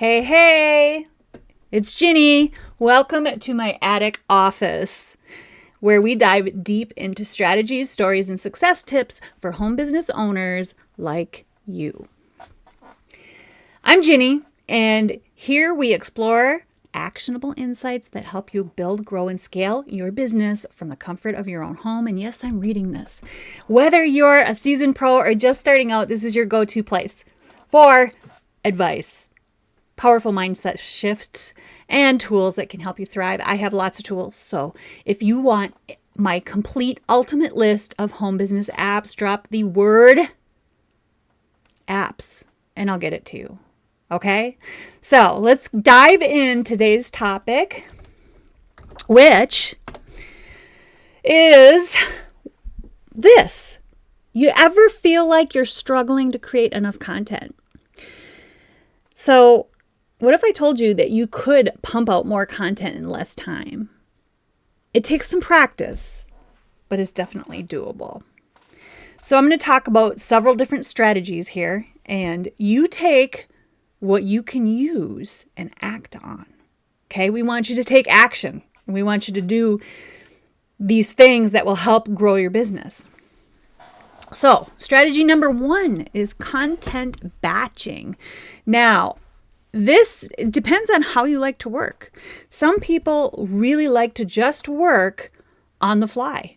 Hey, hey, it's Ginny. Welcome to my attic office, where we dive deep into strategies, stories, and success tips for home business owners like you. I'm Ginny, and here we explore actionable insights that help you build, grow, and scale your business from the comfort of your own home. And yes, I'm reading this. Whether you're a seasoned pro or just starting out, this is your go-to place for advice, powerful mindset shifts, and tools that can help you thrive. I have lots of tools. So if you want my complete ultimate list of home business apps, drop the word apps and I'll get it to you. Okay? So let's dive in today's topic, which is this. You ever feel like you're struggling to create enough content? So what if I told you that you could pump out more content in less time? It takes some practice, but it's definitely doable. So I'm going to talk about several different strategies here, and you take what you can use and act on. Okay? We want you to take action. We want you to do these things that will help grow your business. So, strategy number 1 is content batching. Now, this depends on how you like to work. Some people really like to just work on the fly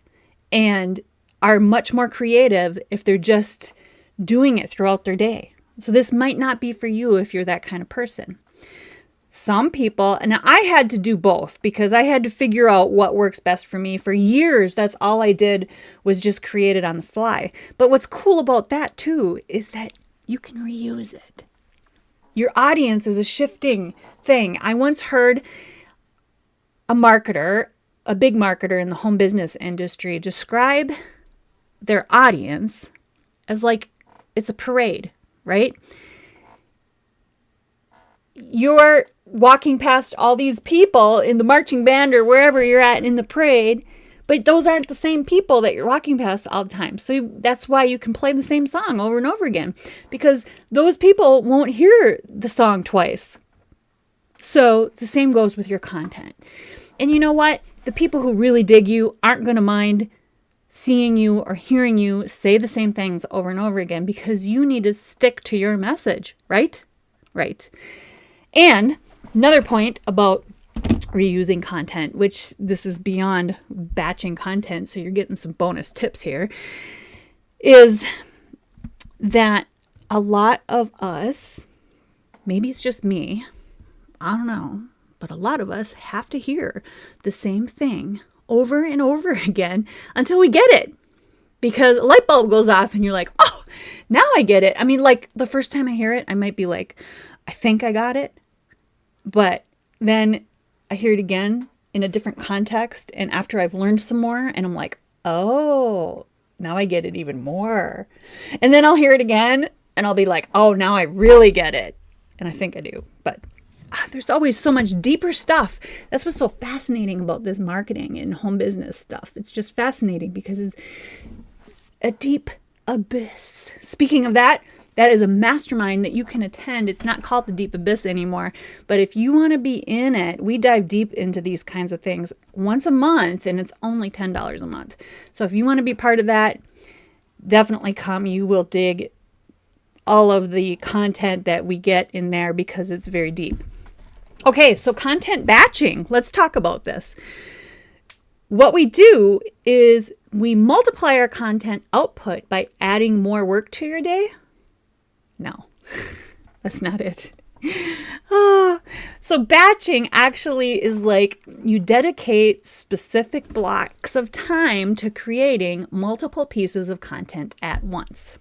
and are much more creative if they're just doing it throughout their day. So this might not be for you if you're that kind of person. Some people, and I had to do both because I had to figure out what works best for me. For years, that's all I did was just create it on the fly. But what's cool about that too is that you can reuse it. Your audience is a shifting thing. I once heard a marketer, a big marketer in the home business industry, describe their audience as like it's a parade, right? You're walking past all these people in the marching band or wherever you're at in the parade, but those aren't the same people that you're walking past all the time. So that's why you can play the same song over and over again, because those people won't hear the song twice. So the same goes with your content. And you know what? The people who really dig you aren't going to mind seeing you or hearing you say the same things over and over again, because you need to stick to your message, right? Right. And another point about reusing content, which this is beyond batching content, so you're getting some bonus tips here, is that a lot of us, maybe it's just me, I don't know, but a lot of us have to hear the same thing over and over again until we get it. Because a light bulb goes off and you're like, oh, now I get it. I mean, like the first time I hear it, I might be like, I think I got it. But then I hear it again in a different context. And after I've learned some more, and I'm like, oh, now I get it even more. And then I'll hear it again and I'll be like, oh, now I really get it. And I think I do. But there's always so much deeper stuff. That's what's so fascinating about this marketing and home business stuff. It's just fascinating because it's a deep abyss. Speaking of that, that is a mastermind that you can attend. It's not called the Deep Abyss anymore, but if you want to be in it, we dive deep into these kinds of things once a month, and it's only $10 a month. So if you want to be part of that, definitely come. You will dig all of the content that we get in there because it's very deep. Okay, so content batching. Let's talk about this. What we do is we multiply our content output by adding more work to your day. No, that's not it. So batching actually is like you dedicate specific blocks of time to creating multiple pieces of content at once.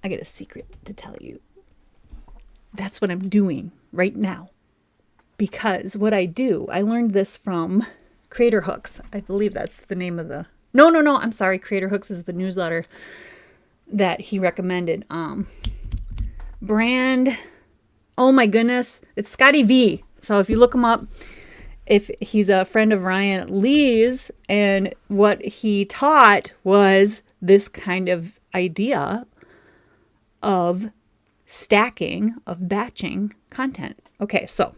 I got a secret to tell you. That's what I'm doing right now. Because what I do, I learned this from Creator Hooks. I believe that's the name of the... No, I'm sorry. Creator Hooks is the newsletter that he recommended. Brand, oh my goodness, it's Scotty V. So if you look him up, if he's a friend of Ryan Lee's, and what he taught was this kind of idea of stacking, of batching content. Okay, so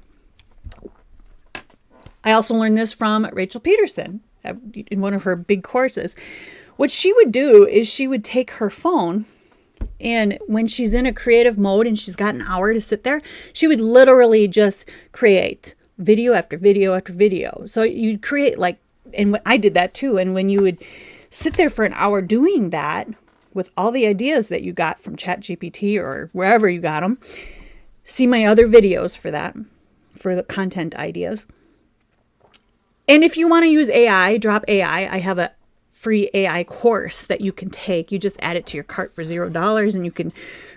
I also learned this from Rachel Peterson in one of her big courses. What she would do is she would take her phone, and when she's in a creative mode and she's got an hour to sit there, she would literally just create video after video after video. So you'd create and I did that too. And when you would sit there for an hour doing that with all the ideas that you got from ChatGPT or wherever you got them, see my other videos for that, for the content ideas. And if you want to use AI, Drop AI, I have a free AI course that you can take. You just add it to your cart for $0 and you can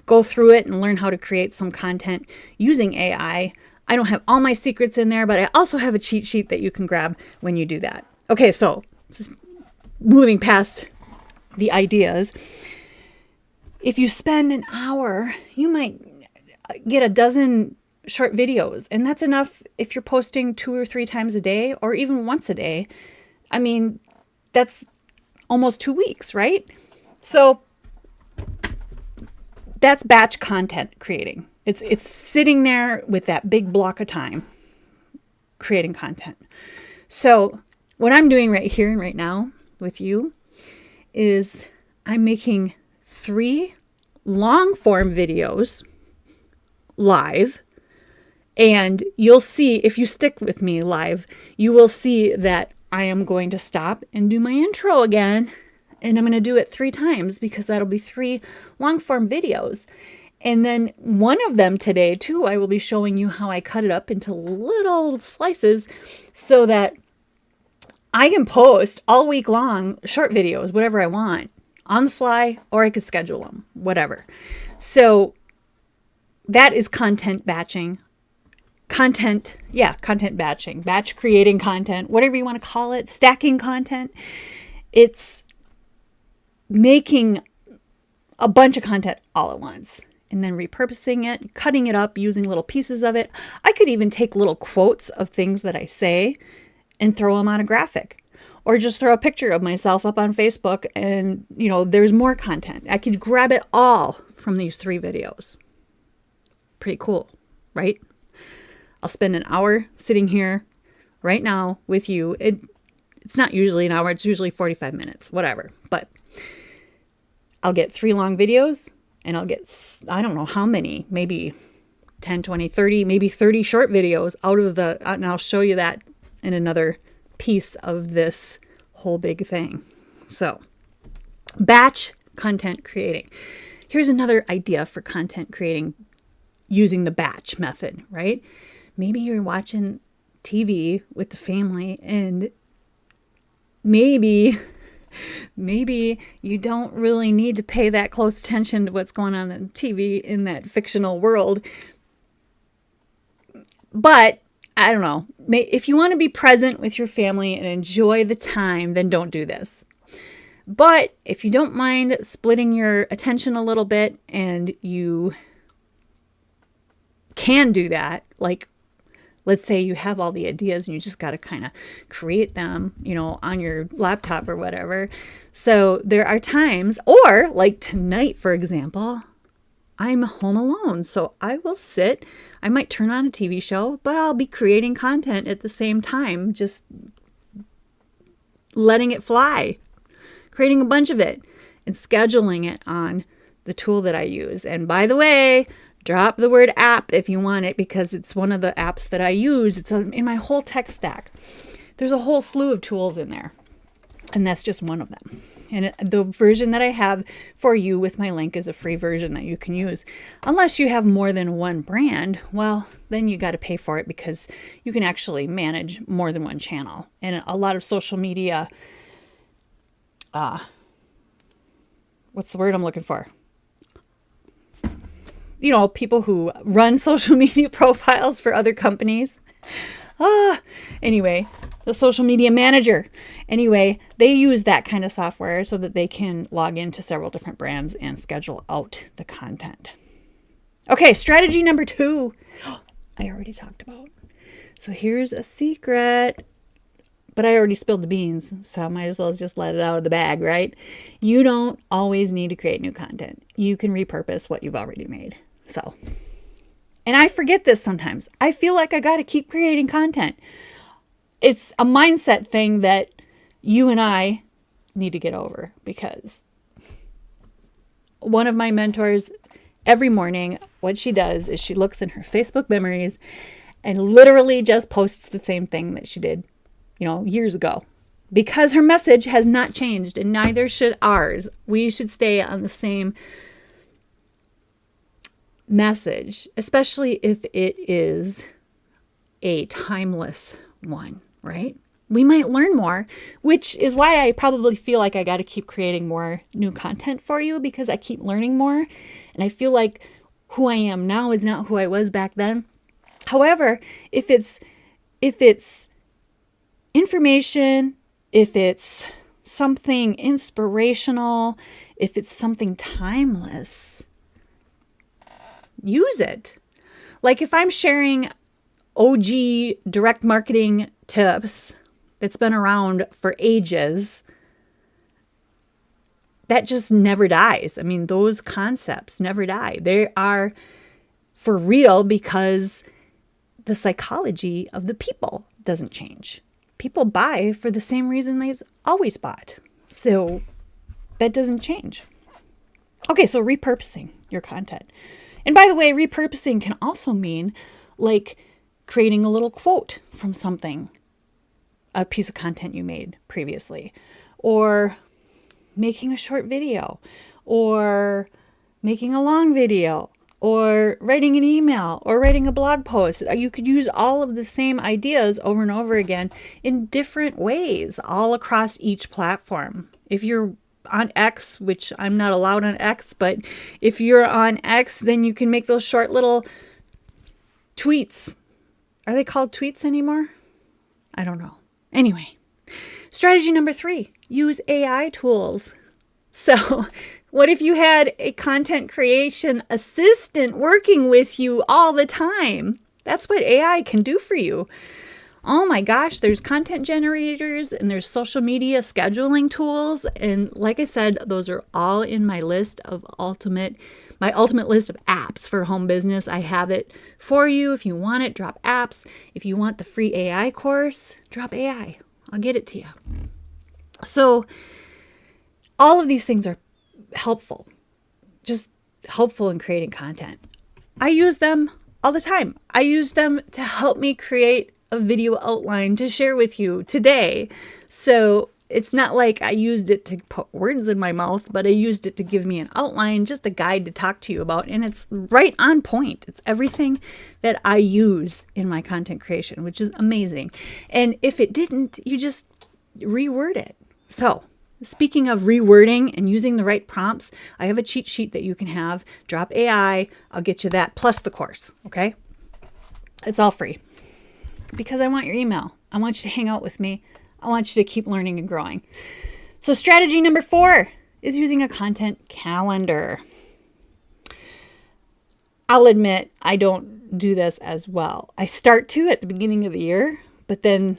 go through it and learn how to create some content using AI. I don't have all my secrets in there, but I also have a cheat sheet that you can grab when you do that. Okay, so just moving past the ideas. If you spend an hour, you might get a dozen short videos, and that's enough if you're posting 2 or 3 times a day or even once a day. I mean, that's almost 2 weeks, right? So that's batch content creating. It's sitting there with that big block of time creating content. So what I'm doing right here and right now with you is I'm making 3 long form videos live. And you'll see, if you stick with me live, you will see that I am going to stop and do my intro again. And I'm going to do it 3 times because that'll be 3 long form videos. And then one of them today too, I will be showing you how I cut it up into little slices so that I can post all week long short videos, whatever I want, on the fly, or I could schedule them, whatever. So that is content batching. Content batching, batch creating content, whatever you want to call it, stacking content. It's making a bunch of content all at once and then repurposing it, cutting it up, using little pieces of it. I could even take little quotes of things that I say and throw them on a graphic, or just throw a picture of myself up on Facebook and, there's more content. I could grab it all from these 3 videos. Pretty cool, right? I'll spend an hour sitting here right now with you. It's not usually an hour. It's usually 45 minutes, whatever. But I'll get 3 long videos and I'll get, I don't know how many, maybe 10, 20, 30, maybe 30 short videos out of and I'll show you that in another piece of this whole big thing. So batch content creating. Here's another idea for content creating using the batch method, right? Maybe you're watching TV with the family and maybe you don't really need to pay that close attention to what's going on in TV in that fictional world. But I don't know. If you want to be present with your family and enjoy the time, then don't do this. But if you don't mind splitting your attention a little bit and you can do that, like let's say you have all the ideas and you just got to kind of create them, on your laptop or whatever. So there are times, or like tonight, for example, I'm home alone. So I might turn on a TV show, but I'll be creating content at the same time, just letting it fly, creating a bunch of it and scheduling it on the tool that I use. And by the way, drop the word app if you want it, because it's one of the apps that I use. It's in my whole tech stack. There's a whole slew of tools in there, and that's just one of them. And the version that I have for you with my link is a free version that you can use. Unless you have more than one brand, well, then you got to pay for it because you can actually manage more than one channel. And a lot of social media, what's the word I'm looking for? People who run social media profiles for other companies. Anyway, the social media manager. Anyway, they use that kind of software so that they can log into several different brands and schedule out the content. Okay, strategy number 2. I already talked about. So here's a secret. But I already spilled the beans, so I might as well just let it out of the bag, right? You don't always need to create new content. You can repurpose what you've already made. So, and I forget this sometimes. I feel like I got to keep creating content. It's a mindset thing that you and I need to get over, because one of my mentors, every morning, what she does is she looks in her Facebook memories and literally just posts the same thing that she did, years ago. Because her message has not changed, and neither should ours. We should stay on the same message, especially if it is a timeless one, right? We might learn more, which is why I probably feel like I got to keep creating more new content for you, because I keep learning more. And I feel like who I am now is not who I was back then. However, if it's information, if it's something inspirational, if it's something timeless, use it. Like if I'm sharing OG direct marketing tips that's been around for ages, that just never dies. I mean, those concepts never die. They are for real because the psychology of the people doesn't change. People buy for the same reason they've always bought. So that doesn't change. Okay, so repurposing your content. And by the way, repurposing can also mean like creating a little quote from something, a piece of content you made previously, or making a short video, or making a long video, or writing an email, or writing a blog post. You could use all of the same ideas over and over again in different ways all across each platform. If you're on X, which I'm not allowed on X, but if you're on X, then you can make those short little tweets. Are they called tweets anymore? I don't know. Anyway, strategy number 3, use AI tools. So what if you had a content creation assistant working with you all the time? That's what AI can do for you. Oh my gosh, there's content generators and there's social media scheduling tools. And like I said, those are all in my list of my ultimate list of apps for home business. I have it for you. If you want it, drop apps. If you want the free AI course, drop AI. I'll get it to you. So all of these things are helpful, just helpful in creating content. I use them all the time. I use them to help me create a video outline to share with you today. So it's not like I used it to put words in my mouth, but I used it to give me an outline, just a guide to talk to you about. And it's right on point. It's everything that I use in my content creation, which is amazing. And if it didn't, you just reword it. So speaking of rewording and using the right prompts, I have a cheat sheet that you can have. Drop AI. I'll get you that plus the course. Okay. It's all free because I want your email. I want you to hang out with me. I want you to keep learning and growing. So strategy number 4 is using a content calendar. I'll admit I don't do this as well. I start to at the beginning of the year, but then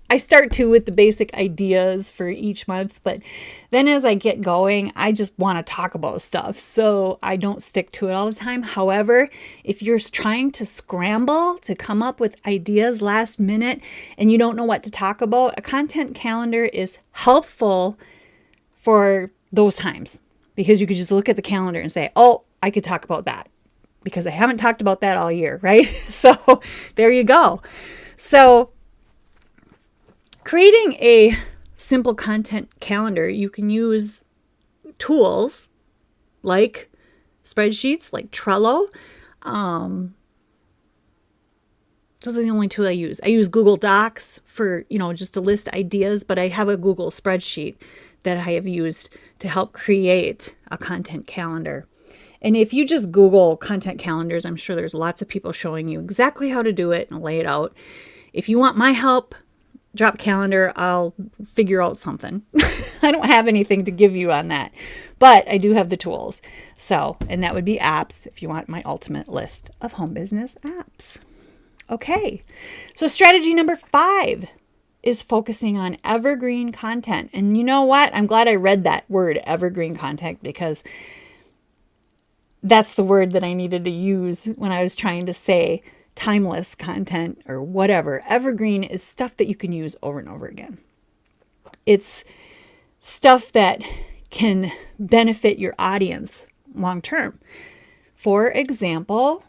I start to with the basic ideas for each month, but then as I get going, I just want to talk about stuff. So I don't stick to it all the time. However, if you're trying to scramble to come up with ideas last minute and you don't know what to talk about, a content calendar is helpful for those times because you could just look at the calendar and say, oh, I could talk about that because I haven't talked about that all year, right? So there you go. So creating a simple content calendar, you can use tools like spreadsheets, like Trello. Those are the only two I use. I use Google Docs for, just to list ideas, but I have a Google spreadsheet that I have used to help create a content calendar. And if you just Google content calendars, I'm sure there's lots of people showing you exactly how to do it and lay it out. If you want my help, drop calendar, I'll figure out something. I don't have anything to give you on that, but I do have the tools. So, and that would be apps if you want my ultimate list of home business apps. Okay. So strategy number 5 is focusing on evergreen content. And you know what? I'm glad I read that word evergreen content because that's the word that I needed to use when I was trying to say timeless content or whatever. Evergreen is stuff that you can use over and over again. It's stuff that can benefit your audience long term. For example,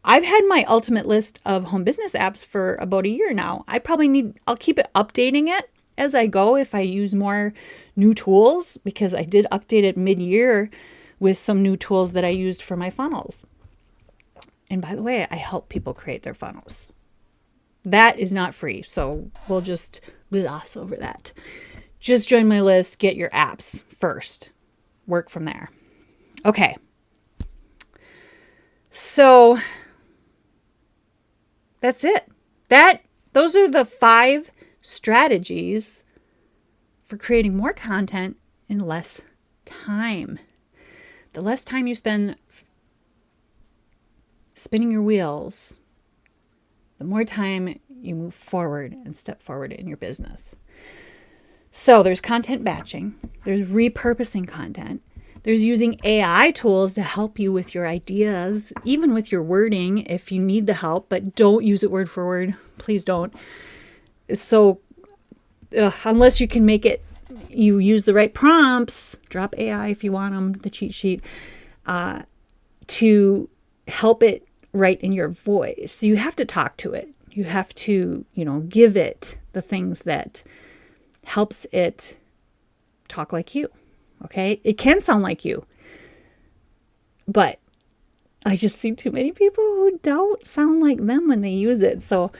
I've had my ultimate list of home business apps for about a year now. I'll keep it updating it as I go if I use more new tools, because I did update it mid-year with some new tools that I used for my funnels. And by the way, I help people create their funnels. That is not free, so we'll just gloss over that. Just join my list, get your apps first. Work from there. Okay. So that's it. Those are the 5 strategies for creating more content in less time. The less time you spend spinning your wheels, the more time you move forward and step forward in your business. So there's content batching, there's repurposing content, there's using AI tools to help you with your ideas, even with your wording if you need the help, but don't use it word for word. Please don't. It's so, unless you can make it, you use the right prompts, drop AI if you want them, the cheat sheet, to help it write in your voice. So you have to talk to it. You have to, give it the things that helps it talk like you. Okay? It can sound like you. But I just see too many people who don't sound like them when they use it. So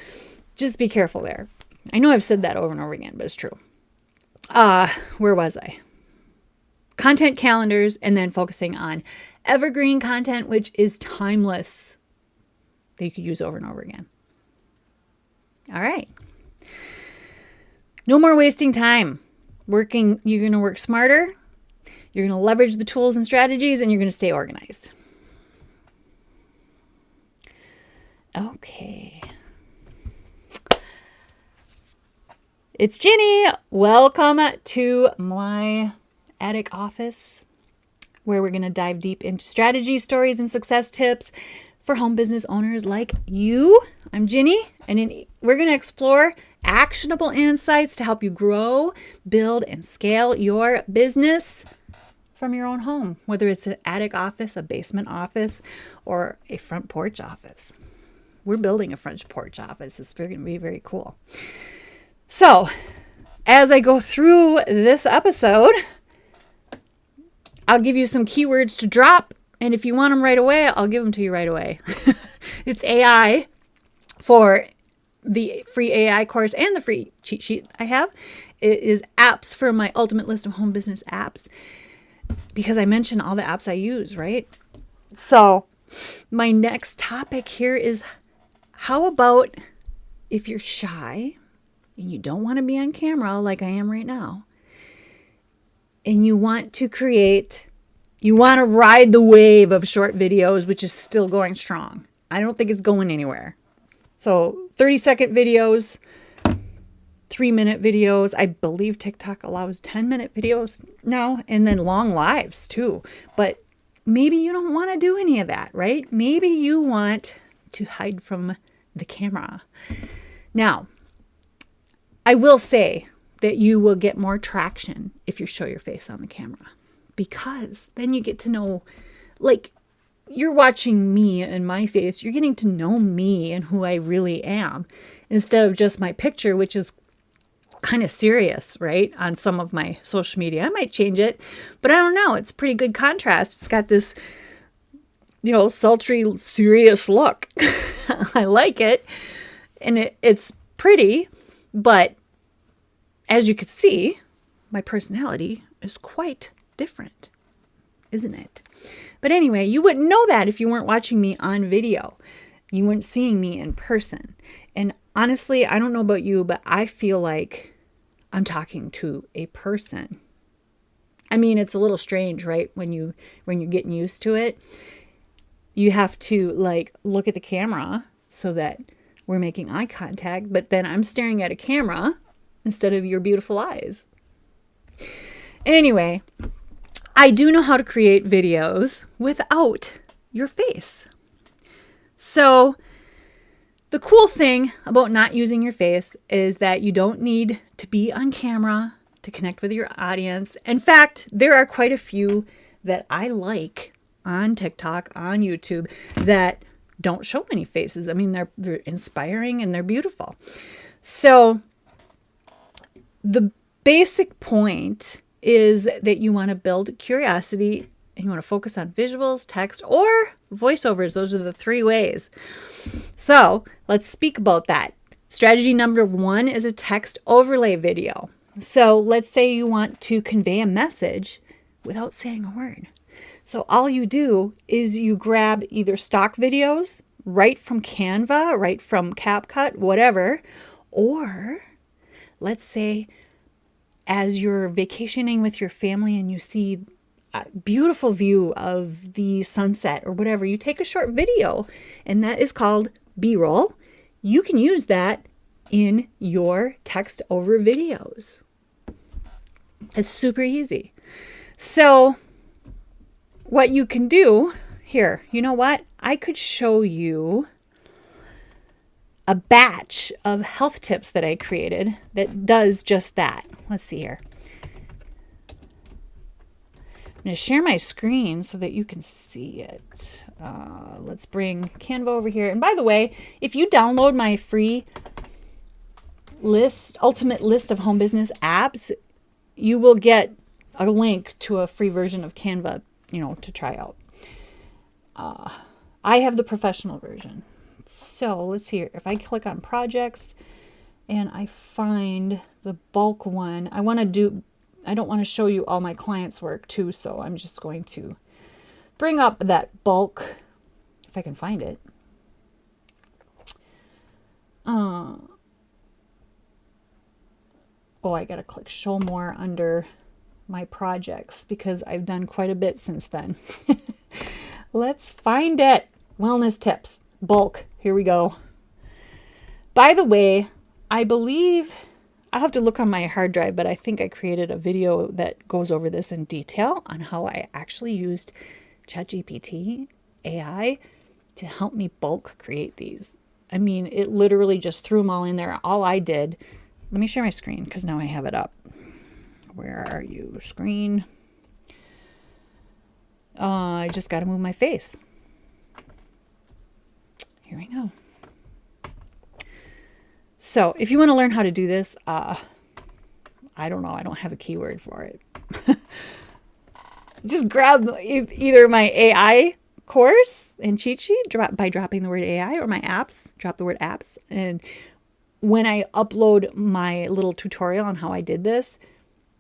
just be careful there. I know I've said that over and over again, but it's true. Where was I? Content calendars, and then focusing on evergreen content, which is timeless, that you could use over and over again. All right. No more wasting time. You're going to work smarter. You're going to leverage the tools and strategies, and you're going to stay organized. Okay. It's Ginny. Welcome to my attic office, where we're going to dive deep into strategy, stories, and success tips for home business owners like you. I'm Ginny, and we're going to explore actionable insights to help you grow, build, and scale your business from your own home, whether it's an attic office, a basement office, or a front porch office. We're building a front porch office. It's going to be very cool. So, as I go through this episode, I'll give you some keywords to drop, and if you want them right away, I'll give them to you right away. It's AI for the free AI course and the free cheat sheet I have. It is apps for my ultimate list of home business apps, because I mentioned all the apps I use, right? So, my next topic here is, how about if you're shy and you don't want to be on camera like I am right now, and you want to ride the wave of short videos, which is still going strong. I don't think it's going anywhere. So 30-second videos, 3-minute videos. I believe TikTok allows 10-minute videos now, and then long lives too. But maybe you don't want to do any of that, right? Maybe you want to hide from the camera. Now, I will say that you will get more traction if you show your face on the camera, because then you get to know, like, you're watching me and my face, you're getting to know me and who I really am, instead of just my picture, which is kind of serious, right? On some of my social media. I might change it, but I don't know. It's pretty good contrast. It's got this, sultry, serious look. I like it. And it's pretty, but as you could see, my personality is quite different, isn't it? But anyway, you wouldn't know that if you weren't watching me on video. You weren't seeing me in person. And honestly, I don't know about you, but I feel like I'm talking to a person. I mean, it's a little strange, right? When you're getting used to it, you have to look at the camera so that we're making eye contact, but then I'm staring at a camera instead of your beautiful eyes. Anyway, I do know how to create videos without your face. So the cool thing about not using your face is that you don't need to be on camera to connect with your audience. In fact, there are quite a few that I like on TikTok, on YouTube, that don't show any faces. I mean, they're inspiring and they're beautiful. So the basic point is that you want to build curiosity and you want to focus on visuals, text, or voiceovers. Those are the three ways. So let's speak about that. Strategy number 1 is a text overlay video. So let's say you want to convey a message without saying a word. So all you do is you grab either stock videos right from Canva, right from CapCut, whatever, or let's say as you're vacationing with your family and you see a beautiful view of the sunset or whatever, you take a short video, and that is called B-roll. You can use that in your text over videos. It's super easy. So what you can do here, you know what? I could show you a batch of health tips that I created that does just that. Let's see here. I'm going to share my screen so that you can see it. Let's bring Canva over here. And by the way, if you download my free ultimate list of home business apps, you will get a link to a free version of Canva, to try out. I have the professional version. So let's see here. If I click on projects and I find the bulk one, I don't want to show you all my clients' work too, so I'm just going to bring up that bulk, if I can find it. I got to click show more under my projects because I've done quite a bit since then. Let's find it. Wellness tips, bulk. Here we go. By the way, I believe I'll have to look on my hard drive, but I think I created a video that goes over this in detail on how I actually used ChatGPT AI to help me bulk create these. I mean, it literally just threw them all in there. All I did, let me share my screen because now I have it up. Where are you, screen? I just got to move my face. Here we go. So if you want to learn how to do this, I don't know. I don't have a keyword for it. Just grab either my AI course and cheat sheet by dropping the word AI, or my apps, drop the word apps. And when I upload my little tutorial on how I did this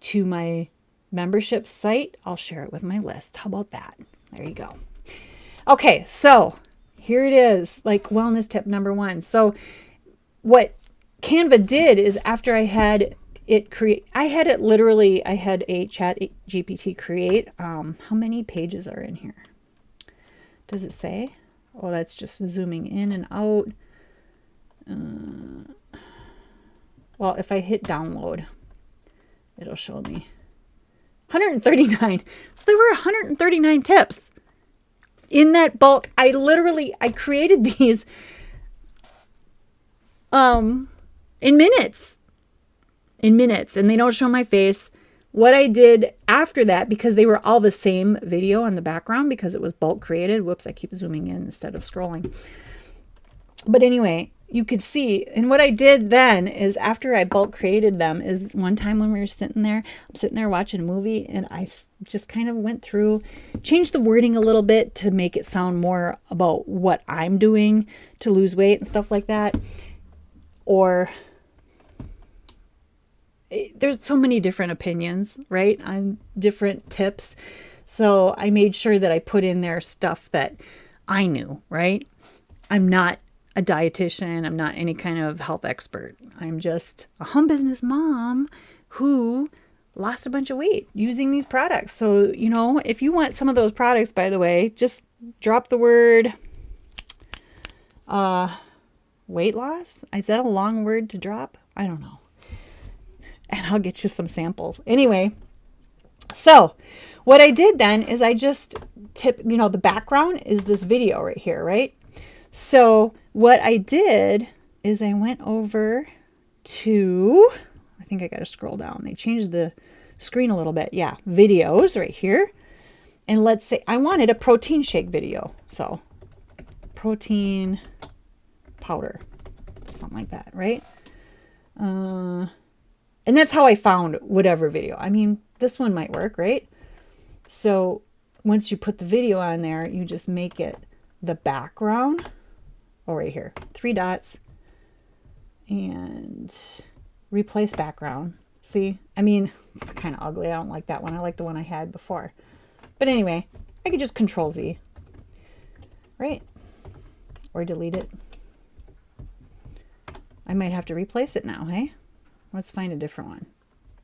to my membership site, I'll share it with my list. How about that? There you go. Okay, so here it is, like wellness tip number 1. So what Canva did is after I had it create, I had a Chat GPT create. How many pages are in here? Does it say? Oh, that's just zooming in and out. Well, if I hit download, it'll show me 139. So there were 139 tips in that bulk. I created these in minutes, and they don't show my face. What I did after that, because they were all the same video in the background because it was bulk created. Whoops, I keep zooming in instead of scrolling. But anyway, you could see, and what I did then is after I bulk created them is one time when we were sitting there, I'm sitting there watching a movie, and I just kind of went through, changed the wording a little bit to make it sound more about what I'm doing to lose weight and stuff like that. Or there's so many different opinions, right, on different tips. So I made sure that I put in there stuff that I knew, right? I'm not a dietitian. I'm not any kind of health expert. I'm just a home business mom who lost a bunch of weight using these products. So, if you want some of those products, by the way, just drop the word weight loss. Is that a long word to drop? I don't know. And I'll get you some samples. Anyway, So what I did then is I just the background is this video right here, right? So what I did is I went over to, I think I got to scroll down. They changed the screen a little bit. Yeah, videos right here. And let's say I wanted a protein shake video. So protein powder, something like that, right? And that's how I found whatever video. I mean, this one might work, right? So once you put the video on there, you just make it the background. Oh, right here, 3 dots and replace background. See, I mean, it's kind of ugly. I don't like that one. I like the one I had before. But anyway, I could just Control Z, right? Or delete it. I might have to replace it now, hey? Let's find a different one.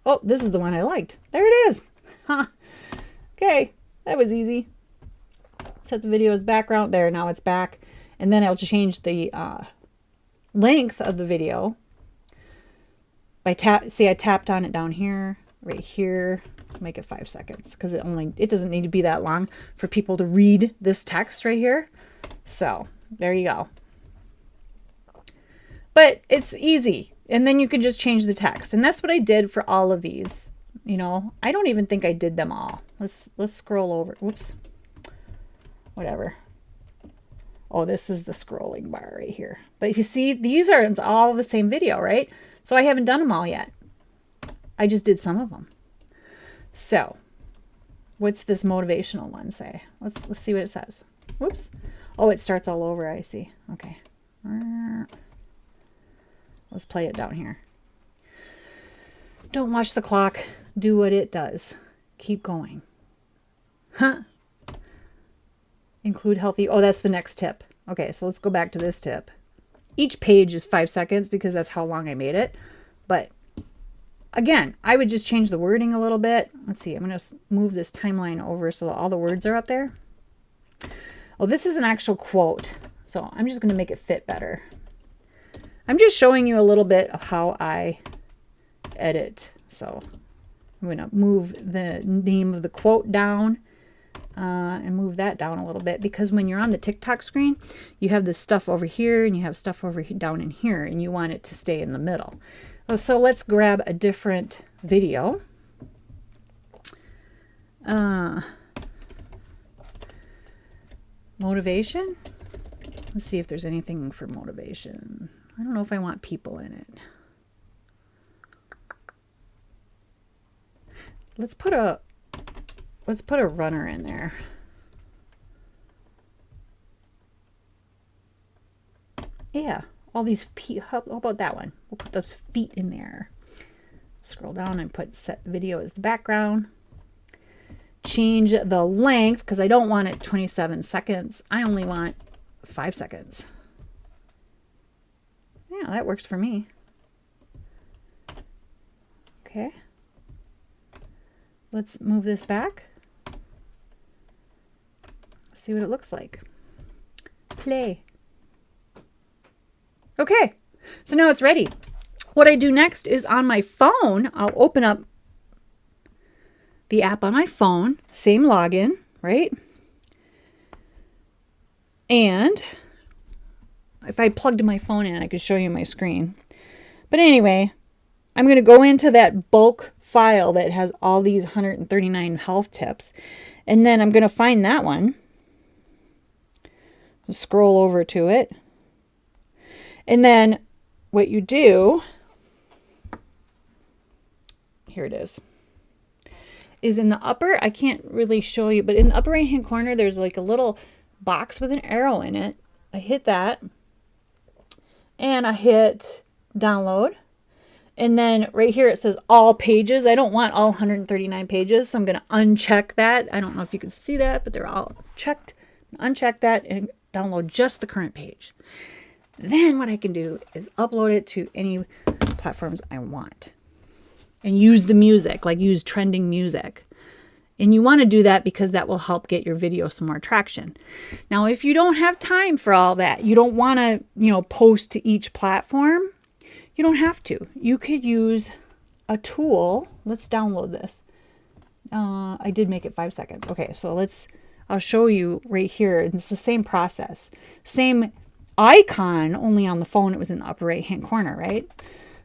Oh, this is the one I liked. There it is. Huh. Okay, that was easy. Set the video as background. There, now it's back. And then I'll change the length of the video by see I tapped on it down here, right here. Make it 5 seconds because it doesn't need to be that long for people to read this text right here. So there you go. But it's easy. And then you can just change the text. And that's what I did for all of these. You know, I don't even think I did them all. Let's scroll over. Whoops. Whatever. Oh, this is the scrolling bar right here. But you see, these are all the same video, right? So I haven't done them all yet. I just did some of them. So what's this motivational one say? Let's see what it says. Whoops. Oh, it starts all over. I see. Okay. Let's play it down here. Don't watch the clock. Do what it does. Keep going. Huh. Include healthy. Oh, that's the next tip. Okay, so let's go back to this tip. Each page is 5 seconds because that's how long I made it. But again, I would just change the wording a little bit. Let's see. I'm going to move this timeline over so all the words are up there. Oh, this is an actual quote. So I'm just going to make it fit better. I'm just showing you a little bit of how I edit. So I'm going to move the name of the quote down and move that down a little bit, because when you're on the TikTok screen, you have this stuff over here and you have stuff over down in here, and you want it to stay in the middle. So let's grab a different video. Motivation. Let's see if there's anything for motivation. I don't know if I want people in it. Let's put a runner in there. Yeah, all these feet. How about that one? We'll put those feet in there. Scroll down and put set video as the background. Change the length because I don't want it 27 seconds. I only want 5 seconds. Yeah, that works for me. Okay. Let's move this back. See what it looks like. Play. Okay, so now it's ready. What I do next is on my phone, I'll open up the app on my phone, same login, right? And if I plugged my phone in, I could show you my screen. But anyway, I'm going to go into that bulk file that has all these 139 health tips. And then I'm going to find that one. Scroll over to it. And then what you do, here it is in the upper, I can't really show you, but in the upper right hand corner, there's like a little box with an arrow in it. I hit that and I hit download. And then right here it says all pages. I don't want all 139 pages, so I'm going to uncheck that. I don't know if you can see that, but they're all checked. Uncheck that and download just the current page. Then what I can do is upload it to any platforms I want and use the music, like use trending music. And you want to do that because that will help get your video some more traction. Now, if you don't have time for all that, you don't want to, post to each platform, you don't have to. You could use a tool. Let's download this. I did make it 5 seconds. Okay, so I'll show you right here. It's the same process. Same icon, only on the phone it was in the upper right hand corner, right?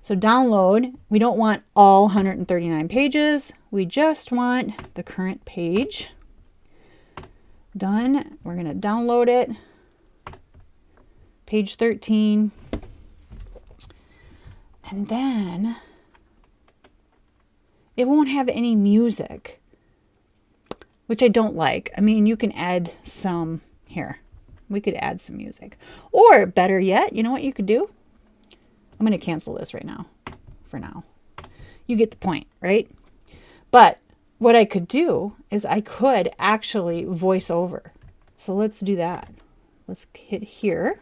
So download, we don't want all 139 pages. We just want the current page. Done. We're going to download it. Page 13. And then it won't have any music, which I don't like. I mean, you can add some here. We could add some music. Or better yet, you know what you could do? I'm going to cancel this right now, for now. You get the point, right? But what I could do is I could actually voice over. So let's do that. Let's hit here.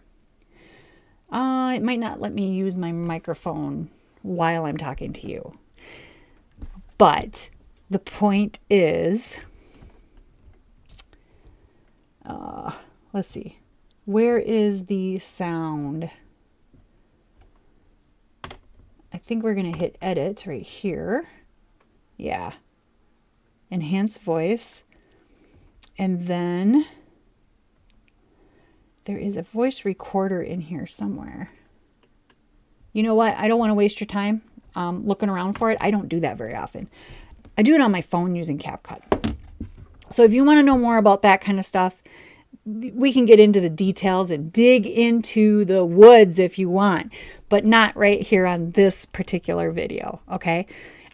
It might not let me use my microphone while I'm talking to you. But the point is, let's see. Where is the sound? I think we're going to hit edit right here. Yeah. Enhance voice. And then there is a voice recorder in here somewhere. You know what? I don't want to waste your time looking around for it. I don't do that very often. I do it on my phone using CapCut. So if you want to know more about that kind of stuff, we can get into the details and dig into the woods if you want, but not right here on this particular video, okay?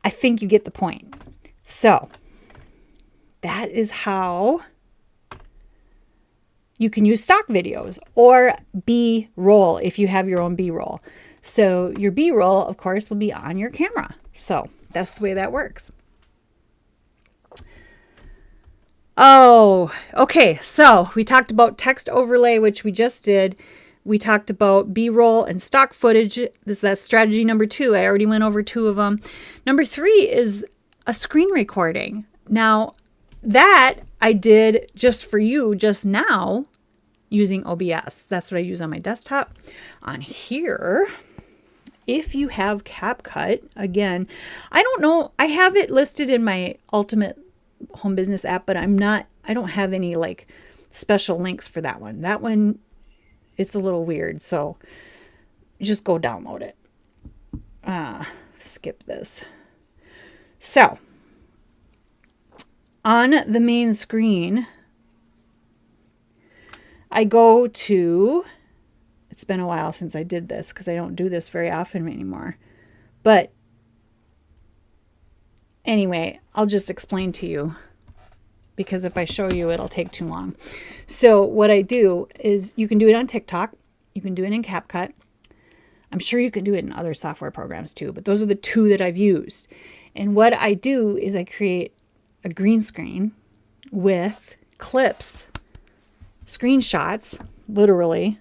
I think you get the point. So that is how you can use stock videos or B-roll if you have your own B-roll. So your B-roll, of course, will be on your camera. So that's the way that works. Oh, okay. So we talked about text overlay, which we just did. We talked about B-roll and stock footage. That's strategy number 2. I already went over 2 of them. Number 3 is a screen recording. Now, that I did just for you just now using OBS. That's what I use on my desktop. On here, if you have CapCut, again, I don't know. I have it listed in my Ultimate Home Business app, but I don't have any like special links for that one. That one, it's a little weird. So just go download it. Skip this. So on the main screen, I go to, it's been a while since I did this because I don't do this very often anymore. But anyway, I'll just explain to you because if I show you, it'll take too long. So what I do is you can do it on TikTok. You can do it in CapCut. I'm sure you can do it in other software programs too, but those are the 2 that I've used. And what I do is I create a green screen with clips, screenshots, literally,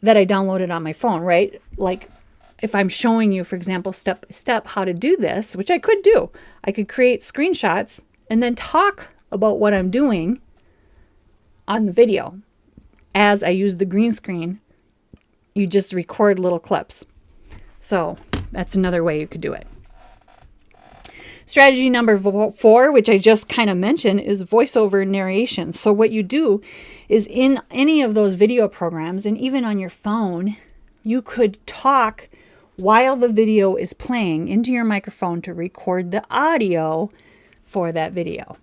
that I downloaded on my phone, right? Like if I'm showing you, for example, step by step how to do this, which I could do, I could create screenshots and then talk about what I'm doing on the video. As I use the green screen, you just record little clips. So that's another way you could do it. Strategy number 4, which I just kind of mentioned, is voiceover narration. So what you do is in any of those video programs, and even on your phone, you could talk while the video is playing into your microphone to record the audio for that video.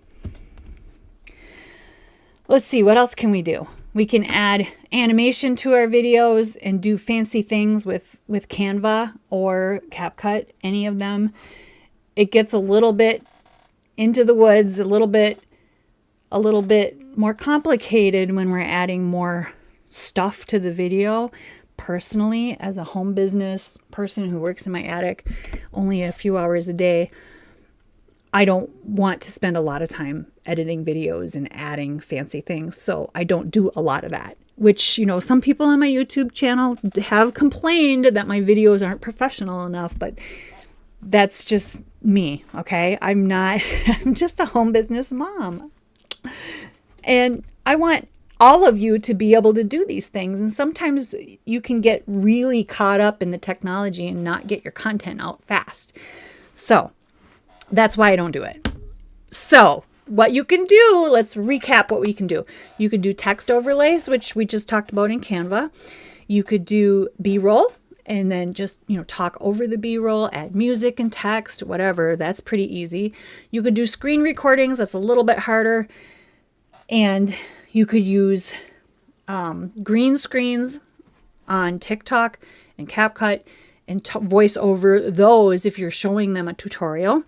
Let's see, what else can we do? We can add animation to our videos and do fancy things with Canva or CapCut, any of them. It gets a little bit into the woods, a little bit more complicated when we're adding more stuff to the video. Personally, as a home business person who works in my attic only a few hours a day, I don't want to spend a lot of time editing videos and adding fancy things. So I don't do a lot of that, which, you know, some people on my YouTube channel have complained that my videos aren't professional enough, but that's just me. Okay. I'm just a home business mom. And I want all of you to be able to do these things. And sometimes you can get really caught up in the technology and not get your content out fast. So That's why I don't do it. So what you can do, let's recap what we can do. You could do text overlays, which we just talked about in Canva. You could do B-roll and then just, talk over the B-roll, add music and text, whatever. That's pretty easy. You could do screen recordings. That's a little bit harder. And you could use green screens on TikTok and CapCut and voice over those if you're showing them a tutorial.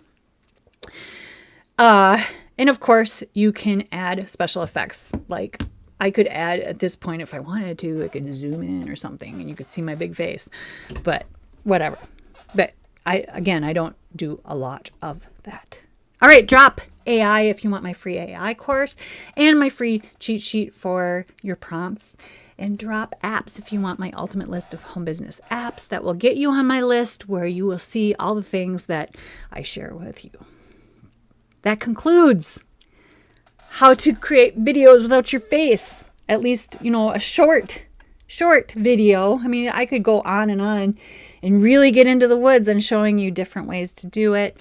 And of course, you can add special effects. Like I could add at this point, if I wanted to, I could zoom in or something and you could see my big face, but whatever. But I don't do a lot of that. All right, drop AI if you want my free AI course and my free cheat sheet for your prompts. And drop apps if you want my ultimate list of home business apps that will get you on my list where you will see all the things that I share with you. That concludes how to create videos without your face. At least, a short video. I mean, I could go on and really get into the woods and showing you different ways to do it.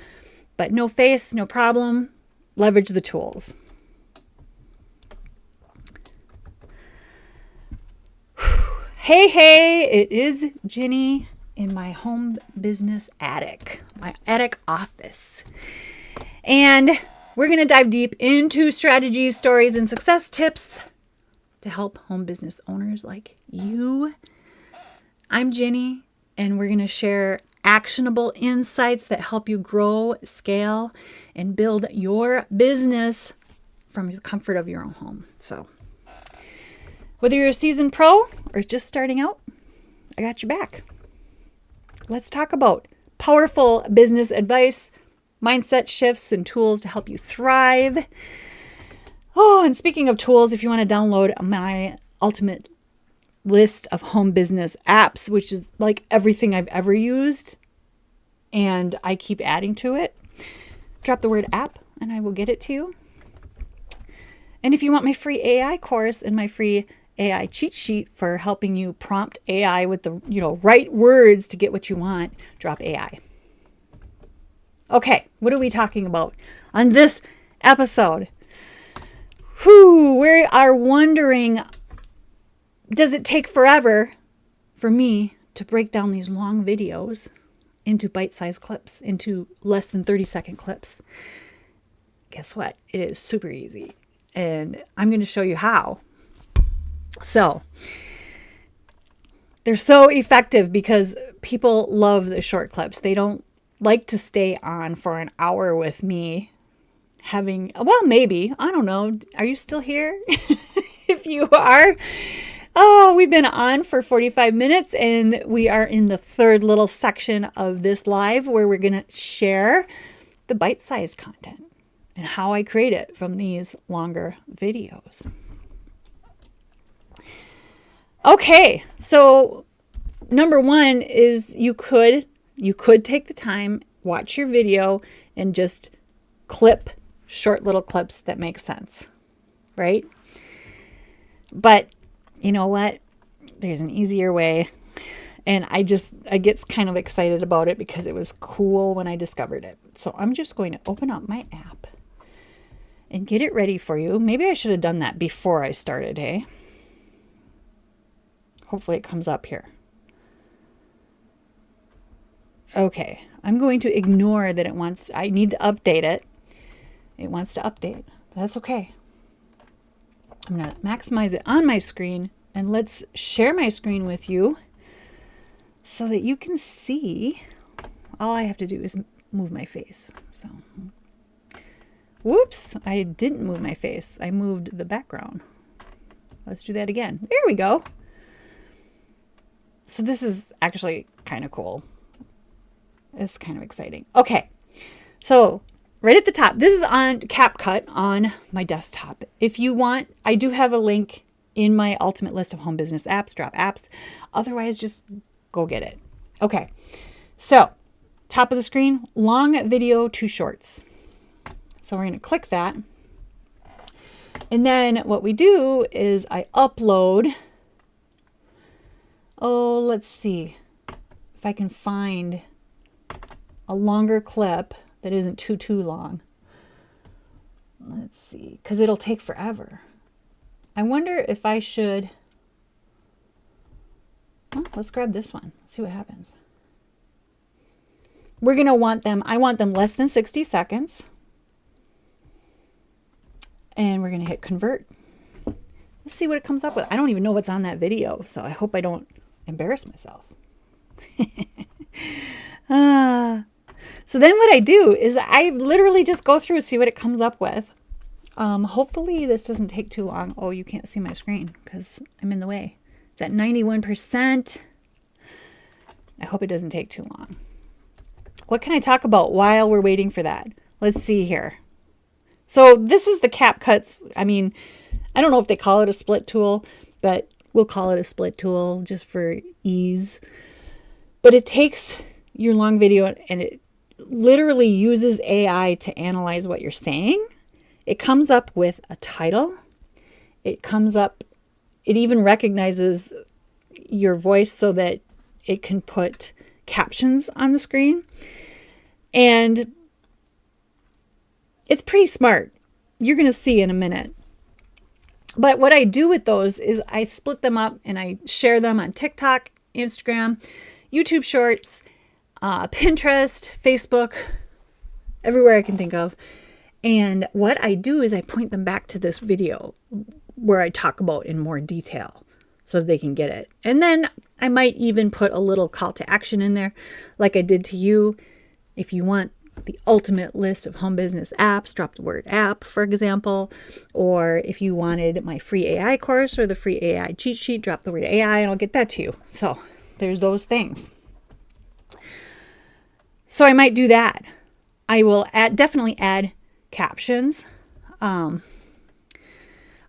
But no face, no problem. Leverage the tools. Hey, it is Ginny in my home business attic, my attic office. And we're going to dive deep into strategies, stories, and success tips to help home business owners like you. I'm Ginny, and we're going to share actionable insights that help you grow, scale, and build your business from the comfort of your own home. So whether you're a seasoned pro or just starting out, I got your back. Let's talk about powerful business advice, mindset shifts, and tools to help you thrive. Oh, and speaking of tools, if you want to download my ultimate list of home business apps, which is like everything I've ever used, and I keep adding to it, drop the word app and I will get it to you. And if you want my free AI course and my free AI cheat sheet for helping you prompt AI with the right words to get what you want, drop AI. Okay, what are we talking about on this episode? We are wondering, does it take forever for me to break down these long videos into bite-sized clips, into less than 30-second clips? Guess what? It is super easy, and I'm going to show you how. So, they're so effective because people love the short clips. They don't like to stay on for an hour with me maybe, I don't know. Are you still here? If you are, we've been on for 45 minutes and we are in the third little section of this live where we're going to share the bite-sized content and how I create it from these longer videos. Okay, so number one is you could take the time, watch your video, and just clip short little clips that make sense, right? But you know what? There's an easier way. And I get kind of excited about it because it was cool when I discovered it. So I'm just going to open up my app and get it ready for you. Maybe I should have done that before I started, hey? Hopefully it comes up here. Okay, I'm going to ignore that I need to update it. It wants to update. That's okay. I'm going to maximize it on my screen and let's share my screen with you so that you can see. All I have to do is move my face. So, whoops, I didn't move my face. I moved the background. Let's do that again. There we go. So this is actually kind of cool. It's kind of exciting. Okay, so right at the top, this is on CapCut on my desktop. If you want, I do have a link in my ultimate list of home business apps, drop apps. Otherwise, just go get it. Okay, so top of the screen, long video to shorts. So we're going to click that. And then what we do is I upload. Oh, let's see if I can find a longer clip that isn't too long. Let's see, because it'll take forever. I wonder if I should, well, let's grab this one, see what happens. We're going to want them, I want them less than 60 seconds. And we're going to hit convert. Let's see what it comes up with. I don't even know what's on that video, so I hope I don't embarrass myself. So then what I do is I literally just go through and see what it comes up with. Hopefully this doesn't take too long. Oh, you can't see my screen because I'm in the way. It's at 91%. I hope it doesn't take too long. What can I talk about while we're waiting for that? Let's see here. So this is the CapCuts. I mean, I don't know if they call it a split tool, but we'll call it a split tool just for ease. But it takes your long video and it literally uses AI to analyze what you're saying. It comes up with a title. It even recognizes your voice so that it can put captions on the screen. And it's pretty smart. You're going to see in a minute. But what I do with those is I split them up and I share them on TikTok, Instagram, YouTube Shorts, Pinterest, Facebook, everywhere I can think of. And what I do is I point them back to this video where I talk about in more detail so that they can get it. And then I might even put a little call to action in there like I did to you. If you want the ultimate list of home business apps, drop the word app, for example. Or if you wanted my free AI course or the free AI cheat sheet, drop the word AI and I'll get that to you. So there's those things. So I might do that. I will definitely add captions. I'll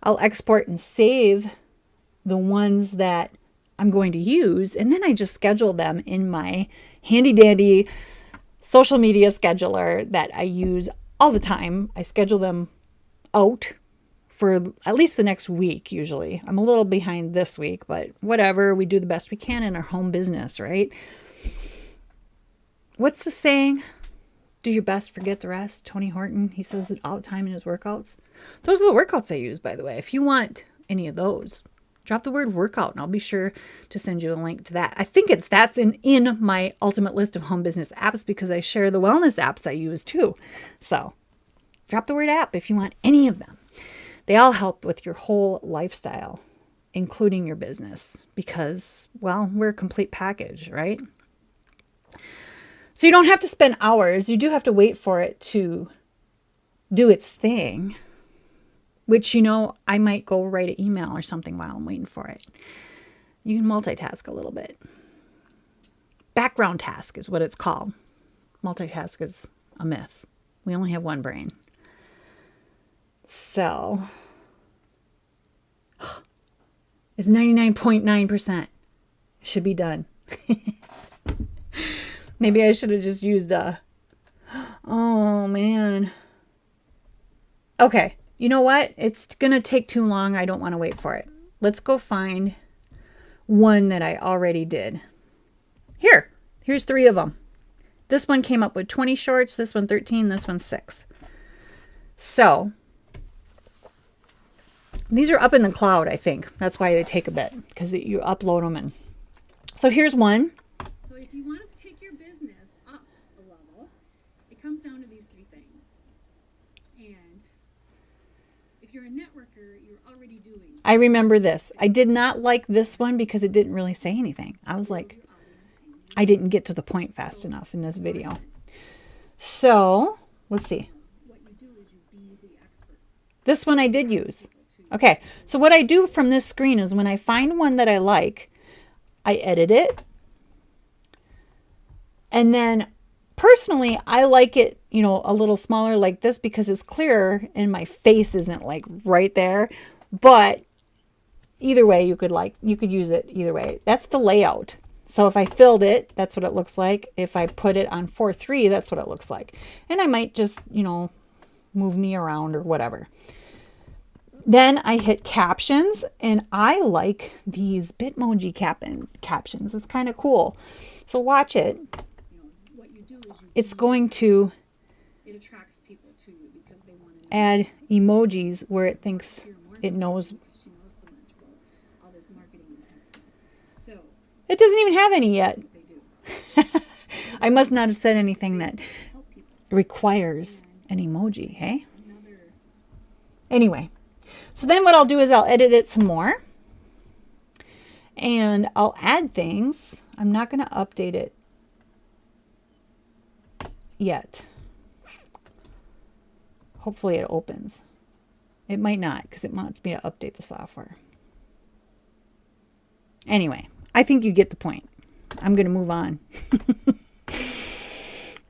export and save the ones that I'm going to use, and then I just schedule them in my handy dandy social media scheduler that I use all the time. I schedule them out for at least the next week usually. I'm a little behind this week, but whatever, we do the best we can in our home business, right? What's the saying? Do your best, forget the rest. Tony Horton, he says it all the time in his workouts. Those are the workouts I use, by the way. If you want any of those, drop the word workout and I'll be sure to send you a link to that. I think that's in my ultimate list of home business apps because I share the wellness apps I use too. So drop the word app if you want any of them. They all help with your whole lifestyle, including your business because, well, we're a complete package, right? So you don't have to spend hours. You do have to wait for it to do its thing, which, I might go write an email or something while I'm waiting for it. You can multitask a little bit. Background task is what it's called. Multitask is a myth. We only have one brain. So it's 99.9%. Should be done. Maybe I should have just used oh man. Okay, you know what? It's gonna take too long. I don't want to wait for it. Let's go find one that I already did. Here's 3 of them. This one came up with 20 shorts, this one 13, this one 6. So these are up in the cloud, I think. That's why they take a bit, because you upload them in. So here's one. So if you want to take your business up a level, it comes down to these 3 things. And if you're a networker, you're already doing. I remember this. I did not like this one because it didn't really say anything. I was like, I didn't get to the point fast enough in this video. So let's see. What you do is you be the expert. This one I did use. Okay, so what I do from this screen is when I find one that I like, I edit it. And then personally, I like it, a little smaller like this because it's clearer and my face isn't like right there. But either way, you could use it either way. That's the layout. So if I filled it, that's what it looks like. If I put it on 4:3, that's what it looks like. And I might just, move me around or whatever. Then I hit captions, and I like these Bitmoji captions. It's kind of cool. So watch it. What you do is It's going to it attracts people to you because they want to know. add emojis where it thinks Hear more it from knows. her because she knows so much about all this marketing and tech stuff. So It doesn't even have any yet. that's what they do. I must not have said anything that Help people. requires an emoji, hey? Another Anyway, so then what I'll do is I'll edit it some more. And I'll add things. I'm not going to update it yet. Hopefully it opens. It might not because it wants me to update the software. Anyway, I think you get the point. I'm going to move on.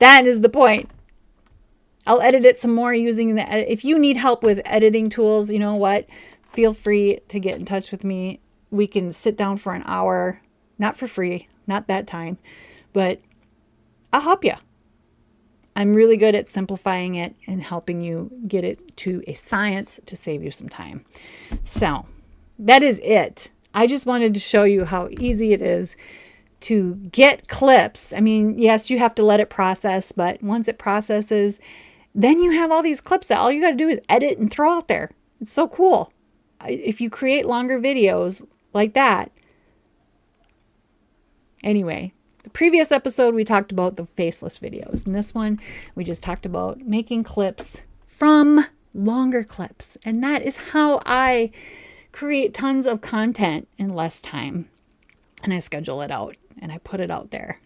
That is the point. I'll edit it some more using the edit. If you need help with editing tools, you know what? Feel free to get in touch with me. We can sit down for an hour, not for free, not that time, but I'll help you. I'm really good at simplifying it and helping you get it to a science to save you some time. So that is it. I just wanted to show you how easy it is to get clips. I mean, yes, you have to let it process, but once it processes, then you have all these clips that all you got to do is edit and throw out there. It's so cool. If you create longer videos like that. Anyway, the previous episode we talked about the faceless videos. In this one, we just talked about making clips from longer clips. And that is how I create tons of content in less time. And I schedule it out and I put it out there.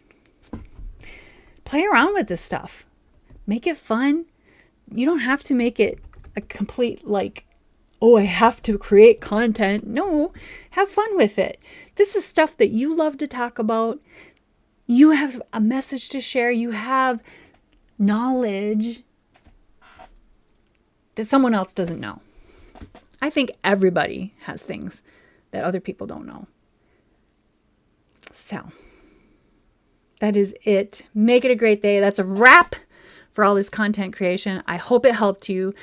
Play around with this stuff. Make it fun. You don't have to make it a complete oh, I have to create content. No, have fun with it. This is stuff that you love to talk about. You have a message to share. You have knowledge that someone else doesn't know. I think everybody has things that other people don't know. So that is it. Make it a great day. That's a wrap for all this content creation. I hope it helped you.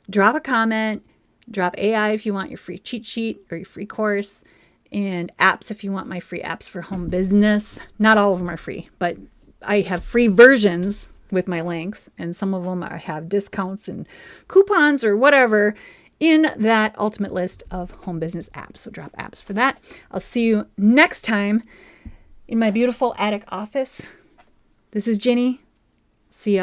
Drop a comment. Drop AI if you want your free cheat sheet or your free course, and apps if you want my free apps for home business. Not all of them are free, but I have free versions with my links, and some of them I have discounts and coupons or whatever in that ultimate list of home business apps. So drop apps for that. I'll see you next time in my beautiful attic office. This is Ginny. See y'all.